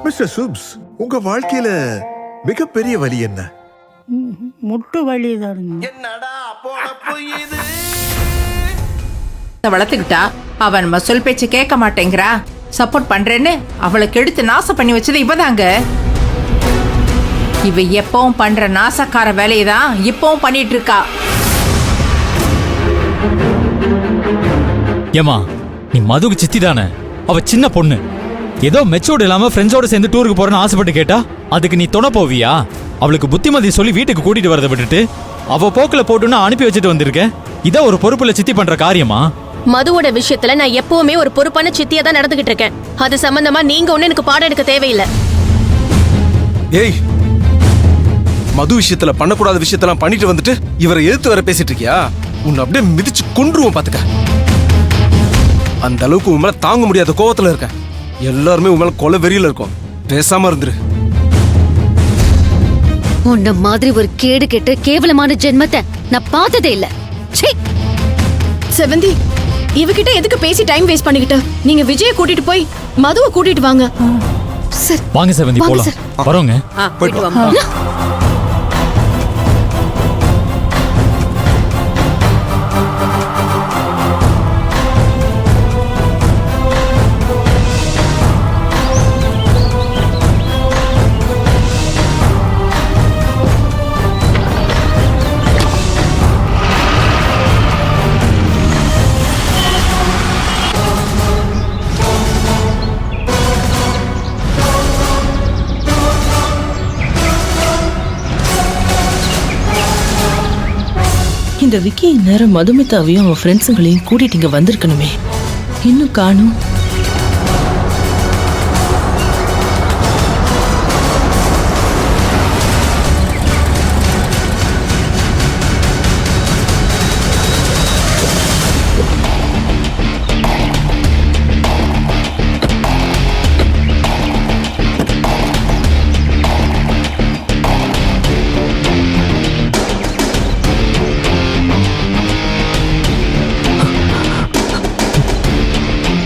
Mister சுப்ஸ், உங்க வாழ்க்கையில மிகப்பெரிய வலி என்ன? முட்டு வலி தான். வளர்த்துக்கிட்டா அவன் சொல் பேச்சு கேட்க மாட்டேங்கிறா. சப்போர்ட் பண்றேன்னு அவளுக்கு எடுத்து நாசம் பண்ணி வச்சது இவதாங்க. இவ எப்பவும் பண்ற நாசக்கார வேலையை தான் இப்பவும் பண்ணிட்டு இருக்கா. ஏமா, நீ மதுக்கு சித்தி தானே? அவ சின்ன பொண்ணு. ஏதோ மெச்சூர்ட் இல்லாம ஃப்ரெண்ட்ஸோட சேர்ந்து டூருக்கு போறேன்னு ஆசைப்பட்டு கேட்டா அதுக்கு நீ துணை போவியா? அவளுக்கு புத்திமதி சொல்லி வீட்டுக்கு கூட்டிட்டு வரதை விட்டுட்டு அவ போக்குல போட்டுன்னு அனுப்பி வச்சுட்டு வந்திருக்க. இத ஒரு பொறுப்புல சித்தி பண்ற காரியமா? மதுவோட விஷயத்துல நான் எப்பவுமே ஒரு பொறுப்பான சித்தியா தான் நடந்துகிட்டு இருக்கேன். அது சம்பந்தமா நீங்க ஒண்ணு எனக்கு பாடம் எடுக்க தேவையில்லை. ஏய், மது விஷயத்துல பண்ணக்கூடாத விஷயத்தெல்லாம் பண்ணிட்டு வந்துட்டு இவரை எதிர்த்து வர பேசிட்டு இருக்கியா? உன்னை அப்படியே மிதிச்சு கொன்றுவோம் பாத்துக்க. அந்த அளவுக்கு உன் மேல தாங்க முடியாத கோவத்துல இருக்க. எல்லாருமே உன் மேல கொலை வெறியில இருக்கும். பேசாம இருந்துரு. உன்ன மாதிரி ஒரு கேடு கெட்ட கேவலமான ஜென்மத்தை நான் பார்த்ததே இல்ல. செவந்தி, இவகிட்ட எதுக்கு பேசி டைம் வேஸ்ட் பண்ணிக்கிட்ட? நீங்க விஜய கூட்டிட்டு போய் மதுவை கூட்டிட்டு வாங்க. வாங்க செவந்தி, போலாம். வரோங்க. போயிட்டு வா. இந்த விக்கி நேரம் மதுமிதாவையும் அவன் ஃப்ரெண்ட்ஸுங்களையும் கூட்டிட்டு இங்க வந்திருக்கணுமே, இன்னும் காணும்.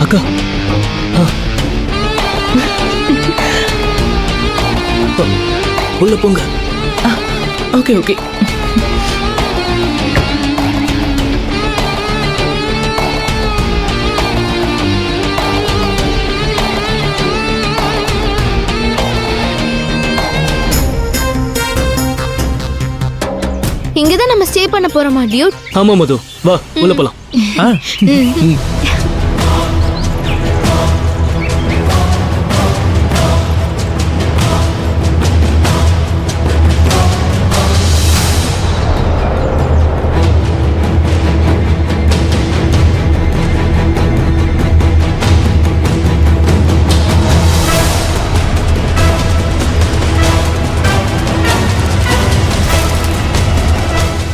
அக்கா, உள்ள போங்க. Okay okay. இங்கதான் நம்ம ஸ்டே பண்ண போறோமா டியூட்? ஆமா மது, வா உள்ள போலாம்.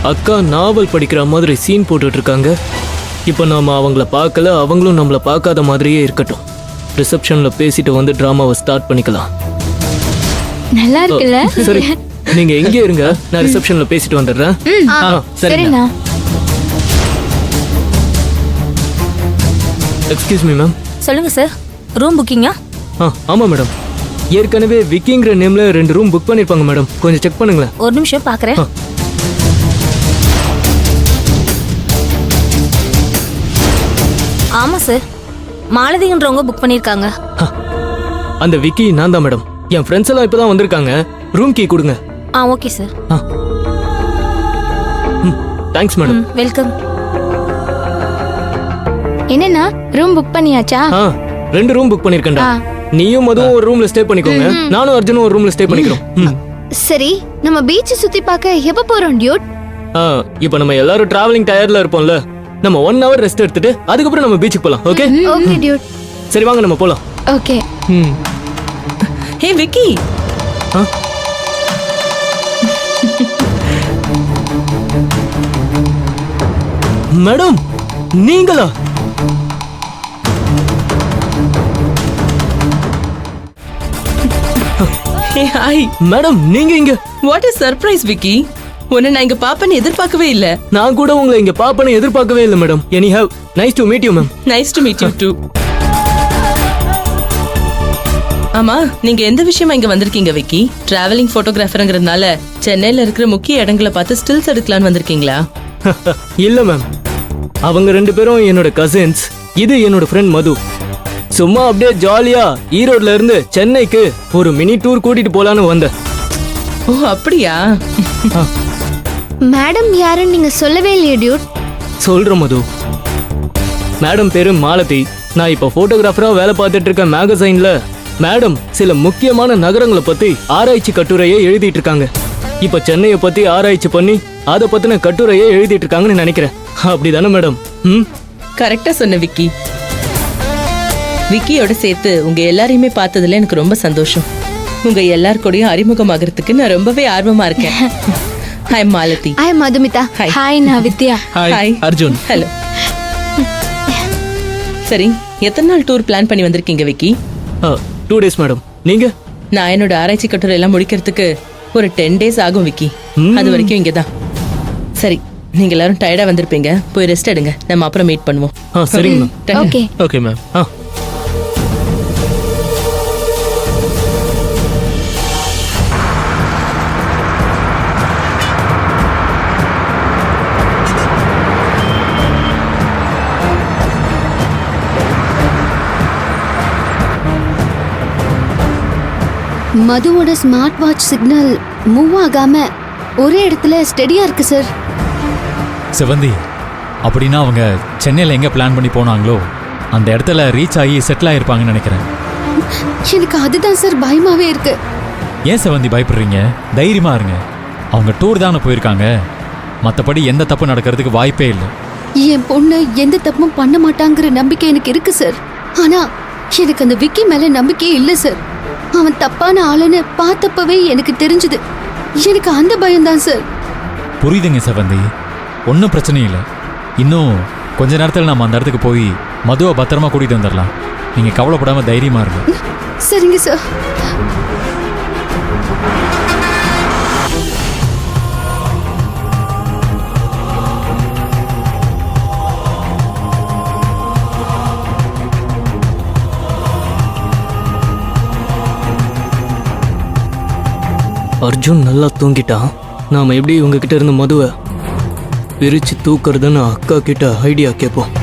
அக்கா நாவல் படிக்கிற மாதிரி சீன் போட்டுட்டு இருக்காங்க. இப்போ நாம அவங்கள பார்க்கல, அவங்களும் நம்மள பார்க்காத மாதிரியே இருக்கட்டும். ரிசப்ஷன்ல பேசிட்டு வந்து டிராமாவை ஸ்டார்ட் பண்ணிக்கலாம். நல்லா இருக்குல்ல? சரி, நீங்க எங்கே இருங்க, நான் ரிசப்ஷன்ல பேசிட்டு வந்துடுறேன். சரிண்ணா. Excuse me ma'am. சொல்லுங்க சார், ரூம் புக்கிங்கா? ஆமா மேடம். ஏற்கனவே விக்கிங்கிற நேம்ல 2 ரூம் புக் பண்ணிருப்பாங்க மேடம். கொஞ்சம் செக் பண்ணுங்களேன். ஒரு நிமிஷம் பாக்குறேன். ஆமா சார், மாலதின்றவங்க புக் பண்ணிருக்காங்க. அந்த விக்கி நான் தான் மேடம். என் ஃப்ரெண்ட்ஸ் எல்லாம் இப்பதான் வந்திருக்காங்க. ரூம் கீ கொடுங்க. Okay sir. Thanks madam. Welcome. என்னன்னா ரூம் புக் பண்ணியாச்சா? 2 ரூம் புக் பண்ணிருக்கேன்டா. நீயும் மதுவும் ஒரு ரூம்ல ஸ்டே பண்ணிக்கோங்க. நானும் அர்ஜுனும் ஒரு ரூம்ல ஸ்டே பண்ணிக்கிறோம். சரி, நம்ம பீச் சுத்தி பார்க்க எப்ப போறோம் டியூட்? இப்போ நம்ம எல்லாரும் டிராவலிங் டயர்ட்ல இருப்போம்ல, நம்ம 1 hour ரெஸ்ட் எடுத்துட்டு அதுக்கப்புறம் நம்ம பீச்சுக்கு போலாம். Okay okay Dude. சரி வாங்க நம்ம போலாம். ஓகே. ஹே விக்கி. மேடம் நீங்களா? ஹாய் மேடம், நீங்க இங்க? What is surprise Vicky. உன்னை நான் இங்க பாப்பேன்னு எதிர்பார்க்கவே இல்ல. நான் கூட உங்களை இங்க பாப்பேன்னு எதிர்பார்க்கவே இல்ல madam. Anyhow, nice to meet you ma'am. Nice to meet you to. ஆமா, நீங்க எந்த விஷயமா இங்க வந்திருக்கீங்க விக்கி? டிராவலிங் போட்டோகிராஃபர்ங்கிறதுனால சென்னையில இருக்கிற முக்கிய இடங்களை பார்த்து ஸ்டில்ஸ் எடுக்கலாம்னு வந்திருக்கீங்களா? இல்ல மேம், அவங்க 2 பேரும் என்னோட கசின்ஸ். இது என்னோட ஃப்ரெண்ட் மது. சும்மா அப்படியே ஜாலியா ஈரோட்ல இருந்து சென்னைக்கு ஒரு மினி டூர் கூட்டிட்டு போலான்னு வந்தேன். ஓ அப்படியா? மேடம் யாருன்னு நீங்க சொல்லவே இல்லையே டியூட். சொல்றேன் மது. மேடம் பேரு மாலதி. நான் இப்ப போட்டோகிராஃபரா வேலை பார்த்துட்டு இருக்க மேகசைன்ல மேடம் சில முக்கியமான நகரங்களை பத்தி ஆராய்ச்சி கட்டுரையை எழுதிட்டு இருக்காங்க. இப்ப சென்னையை பத்தி ஆராய்ச்சி பண்ணி அதை பத்தின கட்டுரையை எழுதிட்டு இருக்காங்கன்னு நினைக்கிறேன். அப்படிதானே மேடம்? கரெக்டா சொன்ன விக்கி. விக்கியோட சேர்த்து உங்க எல்லாரையுமே பார்த்ததுல எனக்கு ரொம்ப சந்தோஷம். உங்க எல்லார் கூடயும் அறிமுகமாகறதுக்கு நான் ரொம்பவே ஆர்வமா இருக்கேன். Hi Malathi. Hi Madhumitha. Hi. Hi நான் வித்யா. ஹாய் அர்ஜுன். ஹலோ. சரி, எத்தனை நாள் டூர் பிளான் பண்ணி வந்திருக்கீங்க விக்கி? 2 days madam. நீங்க? நான் என்னோட ஆராய்ச்சி கட்டுரை எல்லாம் முடிக்கிறதுக்கு ஒரு 10 days ஆகும் விக்கி. அது வரைக்கும் இங்கதான். சரி, நீங்க எல்லாரும் டயர்டா வந்திருப்பீங்க. போய் ரெஸ்ட் எடுங்க. நம்ம அப்புறம் மீட் பண்ணுவோம். சரிங்க மேம். ஓகே. Okay ma'am. மதுவோட ஸ்மார்ட் வாட்ச் சிக்னல் மூவ் ஆகாம ஒரே இடத்துல ஸ்டெடியா இருக்கு சார். செவந்தி, அப்படின்னா அவங்க சென்னையில் எங்கே பிளான் பண்ணி போனாங்களோ அந்த இடத்துல ரீச் ஆகி செட்டில் ஆகிருப்பாங்கன்னு நினைக்கிறேன். எனக்கு அதுதான் சார் பயமாவே இருக்கு. ஏன் செவந்தி பயப்படுறீங்க? தைரியமா இருங்க. அவங்க டூர் தானே போயிருக்காங்க. மற்றபடி எந்த தப்பு நடக்கிறதுக்கு வாய்ப்பே இல்லை. என் பொண்ணு எந்த தப்பும் பண்ண மாட்டாங்கிற நம்பிக்கை எனக்கு இருக்கு சார். ஆனா எனக்கு அந்த விக்கி மேல நம்பிக்கையே இல்லை சார். அவன் தப்பான ஆளுன்னு பார்த்தப்பவே எனக்கு தெரிஞ்சது. எனக்கு அந்த பயம்தான் சார். புரியுதுங்க செவந்தி, ஒன்றும் பிரச்சனை இல்லை. இன்னும் கொஞ்ச நேரத்தில் நம்ம அந்த இடத்துக்கு போய் மதுவை பத்திரமா கூட்டிகிட்டு வந்துடலாம். நீங்கள் கவலைப்படாமல் தைரியமா இருங்க. சரிங்க சார். அர்ஜுன் நல்லா தூங்கிட்டான். நாம எப்படி இவங்க கிட்ட இருந்து மதுவை பிரிச்சு தூக்குறதுன்னு அக்கா கிட்ட ஐடியா கேட்போம்.